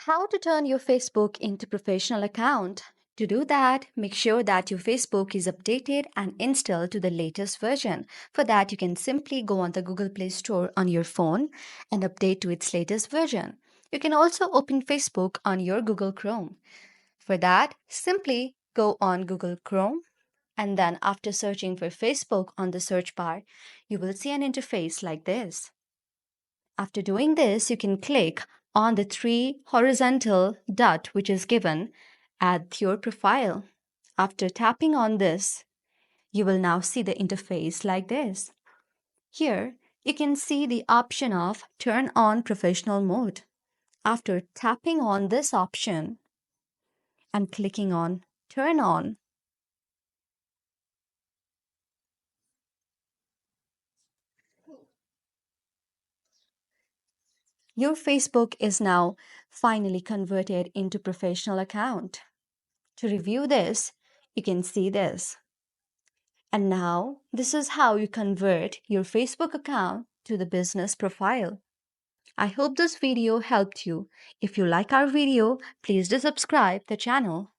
How to turn your Facebook into professional account. To do that, make sure that your Facebook is updated and installed to the latest version. For that, you can simply go on the Google Play Store on your phone and update to its latest version. You can also open Facebook on your Google Chrome. For that, simply go on Google Chrome and then after searching for Facebook on the search bar, you will see an interface like this. After doing this, you can click on the three horizontal dot which is given at your profile. After tapping on this, you will now see the interface like this. Here, you can see the option of turn on professional mode. After tapping on this option and clicking on turn on, your Facebook is now finally converted into professional account. To review this, you can see this. And now, this is how you convert your Facebook account to the business profile. I hope this video helped you. If you like our video, please do subscribe the channel.